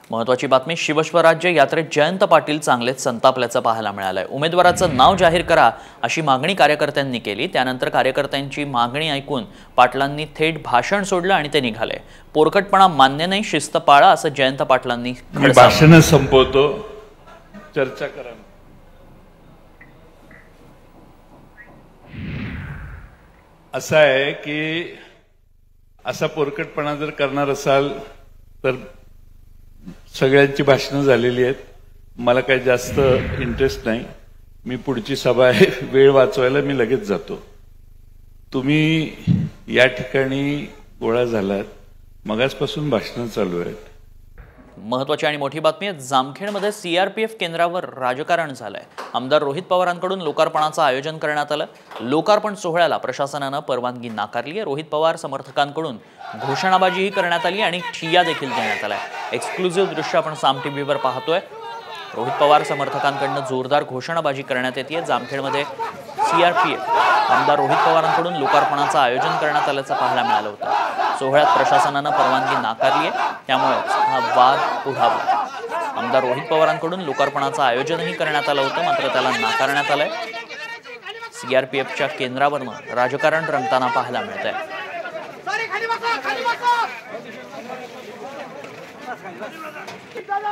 महत्वाची बातमी, शिवस्वराज्य यात्रेत जयंत पाटील चांगलेच संतापल्याचं पाहायला मिळालंय। उमेदवाराचं नाव जाहीर करा अशी मागणी कार्यकर्त्यांनी केली। त्यानंतर कार्यकर्त्यांची मागणी ऐकून पाटलांनी थेट भाषण सोडलं आणि ते निघाले। पोरकटपणा मान्य नाही, शिस्त पाळा असं जयंत पाटलांनी भाषण संपवतो, चर्चा करा। असं आहे की असा पोरकटपणा जर करणार असाल तर सगळ्यांची भाषणं झालेली आहेत। मला काही जास्त इंटरेस्ट नाही। मी पुढची सभा आहे, वेळ वाचवायला मी लगेच जातो। तुम्ही या ठिकाणी गोळा झालात, मगासपासून भाषणं चालू आहेत। महत्वाची आणि मोठी बातमी आहे, जामखेडमध्ये सीआरपीएफ केंद्रावर राजकारण झालंय। आमदार रोहित पवारांकडून लोकार्पणाचं आयोजन करण्यात आलं। लोकार्पण सोहळ्याला प्रशासनानं परवानगी नाकारली आहे। रोहित पवार समर्थकांकडून घोषणाबाजीही करण्यात आली आणि ठिय्या देखील देण्यात आलाय। एक्सक्लुझिव्ह दृश्य आपण साम टीव्हीवर पाहतोय। रोहित पवार समर्थकांकडून जोरदार घोषणाबाजी करण्यात येते। जामखेडमध्ये सीआरपीएफ आमदार रोहित पवारांकडून लोकार्पणाचं आयोजन करण्यात आल्याचं पाहायला मिळालं होतं। सोहळ्यात प्रशासनानं परवानगी नाकारली आहे, त्यामुळे हा वाद उडाला। आमदार रोहित पवारांकडून लोकार्पणाचं आयोजनही करण्यात आलं होतं, मात्र त्याला नाकारण्यात आलंय। सीआरपीएफच्या केंद्रावरनं राजकारण रंगताना पाहायला मिळतंय।